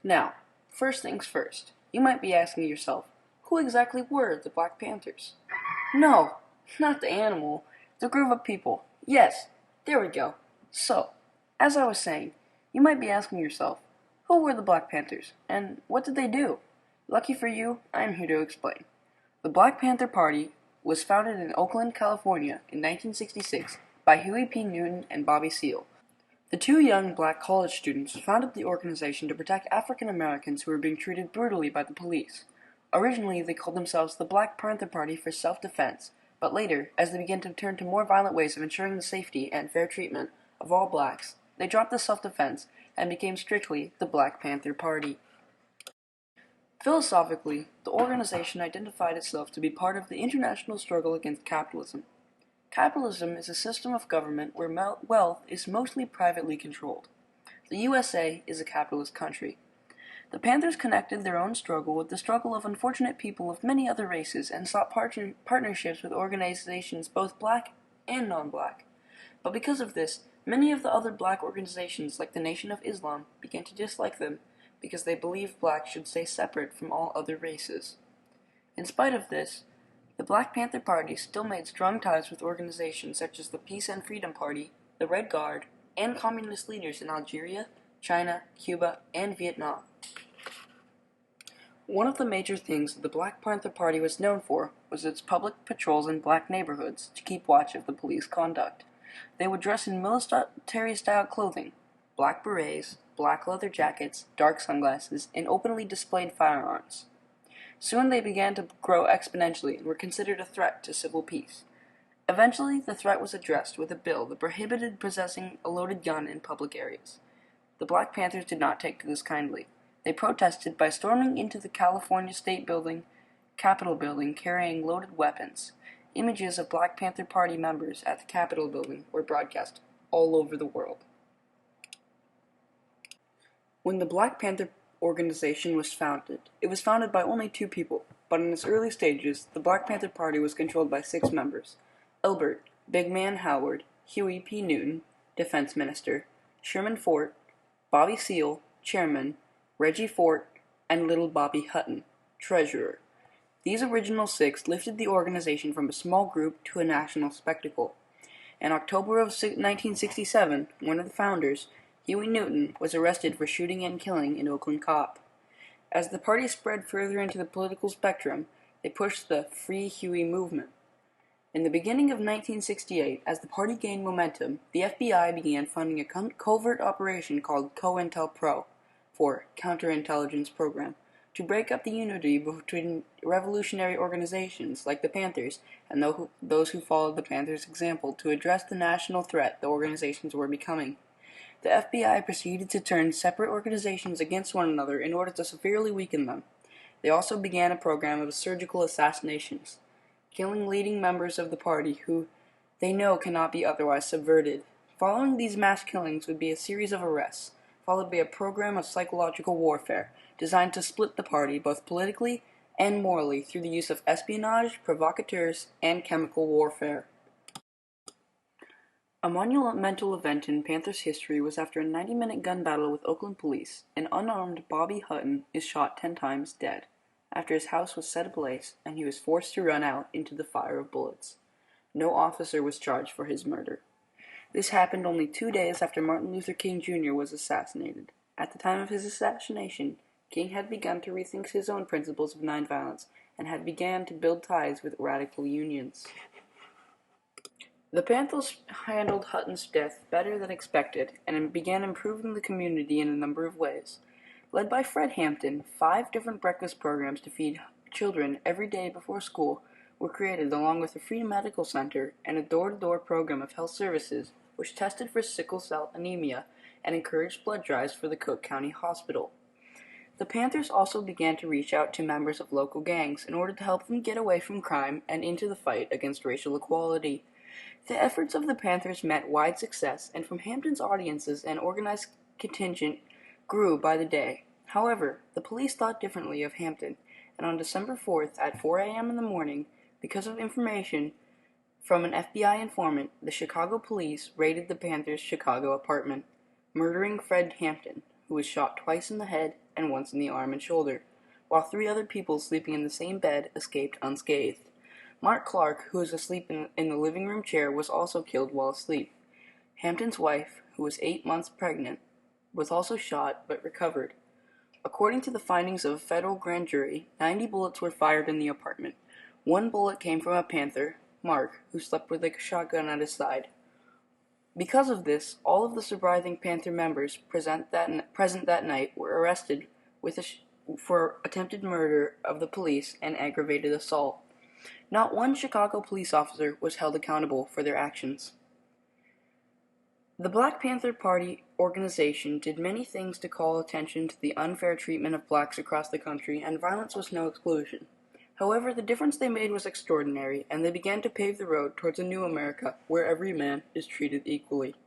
Now, first things first, you might be asking yourself, who exactly were the Black Panthers? No, not the animal, the group of people. Yes, there we go. So, as I was saying, you might be asking yourself, who were the Black Panthers, and what did they do? Lucky for you, I am here to explain. The Black Panther Party was founded in Oakland, California in 1966 by Huey P. Newton and Bobby Seale. The two young black college students founded the organization to protect African Americans who were being treated brutally by the police. Originally, they called themselves the Black Panther Party for self-defense, but later, as they began to turn to more violent ways of ensuring the safety and fair treatment of all blacks, they dropped the self-defense and became strictly the Black Panther Party. Philosophically, the organization identified itself to be part of the international struggle against capitalism. Capitalism is a system of government where wealth is mostly privately controlled. The USA is a capitalist country. The Panthers connected their own struggle with the struggle of unfortunate people of many other races and sought partnerships with organizations both black and non-black. But because of this, many of the other black organizations like the Nation of Islam began to dislike them because they believed blacks should stay separate from all other races. In spite of this, the Black Panther Party still made strong ties with organizations such as the Peace and Freedom Party, the Red Guard, and communist leaders in Algeria, China, Cuba, and Vietnam. One of the major things that the Black Panther Party was known for was its public patrols in black neighborhoods to keep watch of the police conduct. They would dress in military-style clothing, black berets, black leather jackets, dark sunglasses, and openly displayed firearms. Soon they began to grow exponentially and were considered a threat to civil peace. Eventually, the threat was addressed with a bill that prohibited possessing a loaded gun in public areas. The Black Panthers did not take to this kindly. They protested by storming into the California State Capitol building carrying loaded weapons. Images of Black Panther Party members at the Capitol building were broadcast all over the world. When the Black Panther organization was founded, it was founded by only two people, but in its early stages, the Black Panther Party was controlled by 6 members: Elbert, Big Man Howard, Huey P. Newton, Defense Minister, Sherman Fort, Bobby Seale, Chairman, Reggie Fort, and Little Bobby Hutton, Treasurer. These original 6 lifted the organization from a small group to a national spectacle. In October of 1967, one of the founders, Huey Newton, was arrested for shooting and killing an Oakland cop. As the party spread further into the political spectrum, they pushed the Free Huey movement. In the beginning of 1968, as the party gained momentum, the FBI began funding a covert operation called COINTELPRO, for Counterintelligence Program, to break up the unity between revolutionary organizations like the Panthers and those who followed the Panthers' example to address the national threat the organizations were becoming. The FBI proceeded to turn separate organizations against one another in order to severely weaken them. They also began a program of surgical assassinations, killing leading members of the party who they know cannot be otherwise subverted. Following these mass killings would be a series of arrests, followed by a program of psychological warfare designed to split the party both politically and morally through the use of espionage, provocateurs, and chemical warfare. A monumental event in Panther's history was after a 90-minute gun battle with Oakland police, an unarmed Bobby Hutton is shot 10 times dead, after his house was set ablaze and he was forced to run out into the fire of bullets. No officer was charged for his murder. This happened only 2 days after Martin Luther King Jr. was assassinated. At the time of his assassination, King had begun to rethink his own principles of nonviolence and had begun to build ties with radical unions. The Panthers handled Hutton's death better than expected and began improving the community in a number of ways. Led by Fred Hampton, 5 different breakfast programs to feed children every day before school were created, along with a free medical center and a door-to-door program of health services which tested for sickle cell anemia and encouraged blood drives for the Cook County Hospital. The Panthers also began to reach out to members of local gangs in order to help them get away from crime and into the fight against racial equality. The efforts of the Panthers met wide success, and from Hampton's audiences an organized contingent grew by the day. However, the police thought differently of Hampton, and on December 4th at 4 a.m. in the morning, because of information from an FBI informant, the Chicago police raided the Panthers' Chicago apartment, murdering Fred Hampton, who was shot twice in the head and once in the arm and shoulder, while 3 other people sleeping in the same bed escaped unscathed. Mark Clark, who was asleep in the living room chair, was also killed while asleep. Hampton's wife, who was 8 months pregnant, was also shot but recovered. According to the findings of a federal grand jury, 90 bullets were fired in the apartment. 1 bullet came from a Panther, Mark, who slept with a shotgun at his side. Because of this, all of the surviving Panther members present that night were arrested for attempted murder of the police and aggravated assault. Not one Chicago police officer was held accountable for their actions. The Black Panther Party organization did many things to call attention to the unfair treatment of blacks across the country, and violence was no exclusion. However, the difference they made was extraordinary, and they began to pave the road towards a new America where every man is treated equally.